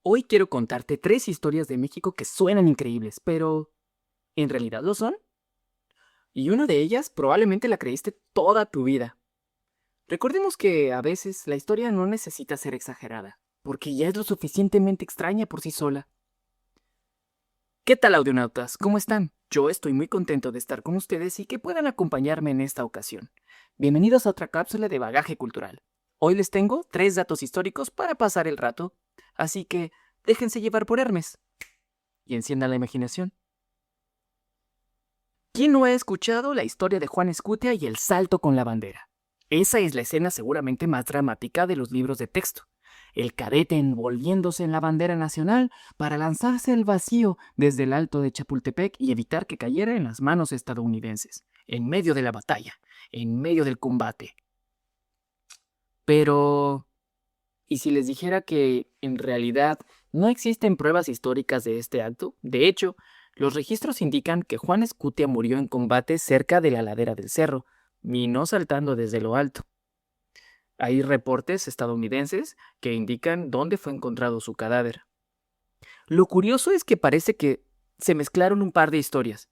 Hoy quiero contarte 3 historias de México que suenan increíbles, pero ¿en realidad lo son? Y una de ellas probablemente la creíste toda tu vida. Recordemos que a veces la historia no necesita ser exagerada, porque ya es lo suficientemente extraña por sí sola. ¿Qué tal, audionautas? ¿Cómo están? Yo estoy muy contento de estar con ustedes y que puedan acompañarme en esta ocasión. Bienvenidos a otra cápsula de bagaje cultural. Hoy les tengo 3 datos históricos para pasar el rato, así que déjense llevar por Hermes y enciendan la imaginación. ¿Quién no ha escuchado la historia de Juan Escutia y el salto con la bandera? Esa es la escena seguramente más dramática de los libros de texto. El cadete envolviéndose en la bandera nacional para lanzarse al vacío desde el alto de Chapultepec y evitar que cayera en las manos estadounidenses, en medio de la batalla, en medio del combate. Pero, ¿y si les dijera que en realidad no existen pruebas históricas de este acto? De hecho, los registros indican que Juan Escutia murió en combate cerca de la ladera del cerro, y no saltando desde lo alto. Hay reportes estadounidenses que indican dónde fue encontrado su cadáver. Lo curioso es que parece que se mezclaron un par de historias.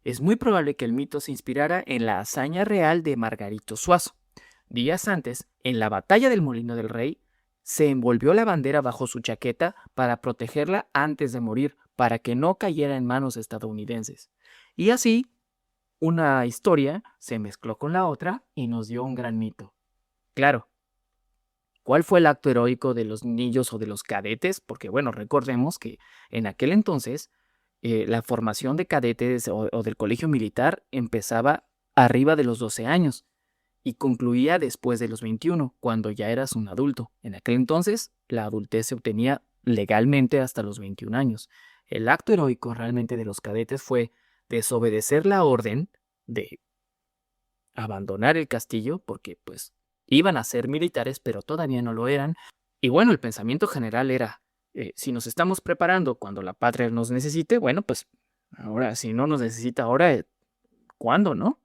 Es muy probable que el mito se inspirara en la hazaña real de Margarito Suazo. Días antes, en la batalla del Molino del Rey, se envolvió la bandera bajo su chaqueta para protegerla antes de morir, para que no cayera en manos estadounidenses. Y así, una historia se mezcló con la otra y nos dio un gran mito. Claro, ¿cuál fue el acto heroico de los niños o de los cadetes? Porque bueno, recordemos que en aquel entonces la formación de cadetes o del colegio militar empezaba arriba de los 12 años y concluía después de los 21, cuando ya eras un adulto. En aquel entonces, la adultez se obtenía legalmente hasta los 21 años. El acto heroico realmente de los cadetes fue desobedecer la orden de abandonar el castillo, porque pues iban a ser militares, pero todavía no lo eran. Y bueno, el pensamiento general era, si nos estamos preparando cuando la patria nos necesite, bueno, pues ahora, si no nos necesita ahora, ¿cuándo, no?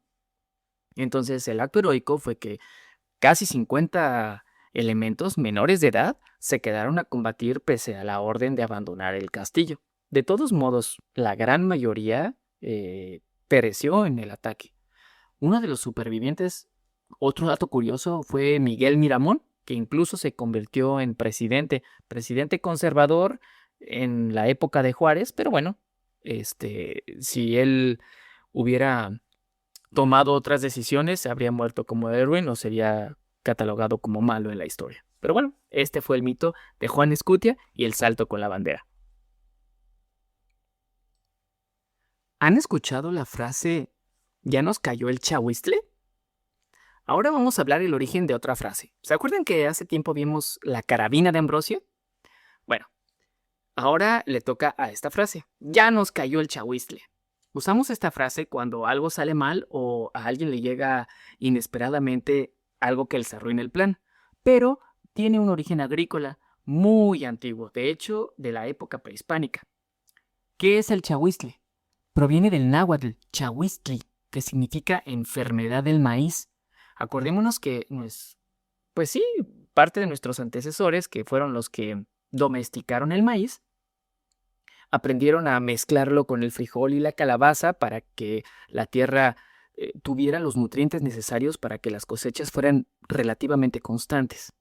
Entonces el acto heroico fue que casi 50 elementos menores de edad se quedaron a combatir pese a la orden de abandonar el castillo. De todos modos, la gran mayoría pereció en el ataque. Uno de los supervivientes, otro dato curioso, fue Miguel Miramón, que incluso se convirtió en presidente conservador en la época de Juárez, pero bueno, si él hubiera tomado otras decisiones, se habría muerto como héroe, no sería catalogado como malo en la historia. Pero bueno, este fue el mito de Juan Escutia y el salto con la bandera. ¿Han escuchado la frase "ya nos cayó el chahuiztle"? Ahora vamos a hablar el origen de otra frase. ¿Se acuerdan que hace tiempo vimos la carabina de Ambrosio? Bueno, ahora le toca a esta frase. Ya nos cayó el chahuiztle. Usamos esta frase cuando algo sale mal o a alguien le llega inesperadamente algo que les arruina el plan. Pero tiene un origen agrícola muy antiguo, de hecho, de la época prehispánica. ¿Qué es el chahuiztle? Proviene del náhuatl chahuistli, que significa enfermedad del maíz. Acordémonos que, pues sí, parte de nuestros antecesores, que fueron los que domesticaron el maíz, aprendieron a mezclarlo con el frijol y la calabaza para que la tierra tuviera los nutrientes necesarios para que las cosechas fueran relativamente constantes.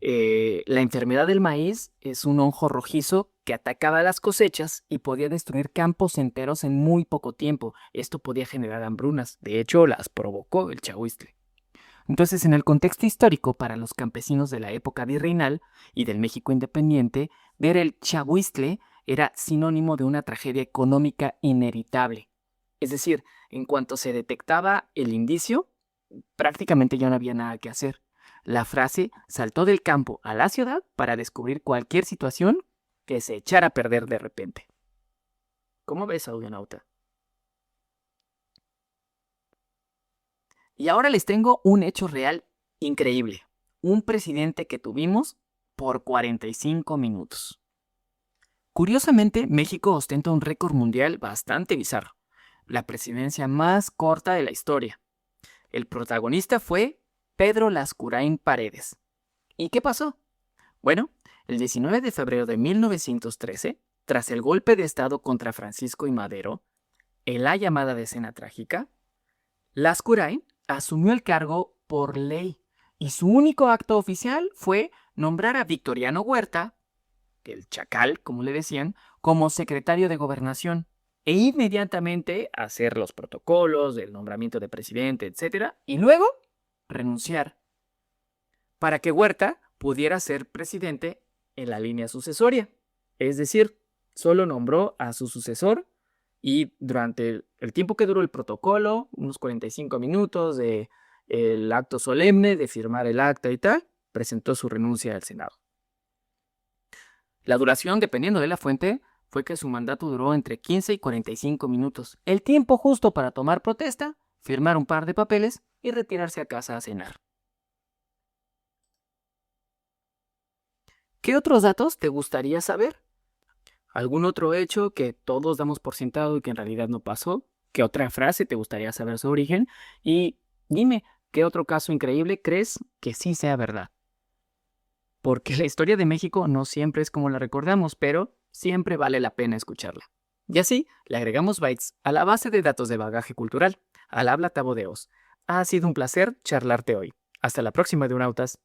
La enfermedad del maíz es un hongo rojizo que atacaba las cosechas y podía destruir campos enteros en muy poco tiempo. Esto podía generar hambrunas. De hecho, las provocó el chahuiztle. Entonces, en el contexto histórico para los campesinos de la época virreinal y del México independiente, ver el chahuiztle era sinónimo de una tragedia económica inevitable. Es decir, en cuanto se detectaba el indicio, prácticamente ya no había nada que hacer. La frase saltó del campo a la ciudad para descubrir cualquier situación que se echara a perder de repente. ¿Cómo ves, audionauta? Y ahora les tengo un hecho real increíble. Un presidente que tuvimos por 45 minutos. Curiosamente, México ostenta un récord mundial bastante bizarro. La presidencia más corta de la historia. El protagonista fue Pedro Lascurain Paredes. ¿Y qué pasó? Bueno, el 19 de febrero de 1913, tras el golpe de Estado contra Francisco I. Madero, en la llamada Decena Trágica, Lascurain asumió el cargo por ley y su único acto oficial fue nombrar a Victoriano Huerta, el Chacal, como le decían, como secretario de Gobernación e inmediatamente hacer los protocolos del nombramiento de presidente, etcétera, y luego renunciar para que Huerta pudiera ser presidente en la línea sucesoria. Es decir, solo nombró a su sucesor y durante el tiempo que duró el protocolo, unos 45 minutos de el acto solemne de firmar el acta y tal, presentó su renuncia al Senado. La duración, dependiendo de la fuente, fue que su mandato duró entre 15 y 45 minutos, el tiempo justo para tomar protesta, firmar un par de papeles y retirarse a casa a cenar. ¿Qué otros datos te gustaría saber? ¿Algún otro hecho que todos damos por sentado y que en realidad no pasó? ¿Qué otra frase te gustaría saber su origen? Y dime, ¿qué otro caso increíble crees que sí sea verdad? Porque la historia de México no siempre es como la recordamos, pero siempre vale la pena escucharla. Y así, le agregamos bytes a la base de datos de bagaje cultural, al habla Tabo de Oz. Ha sido un placer charlarte hoy. Hasta la próxima, Deunautas.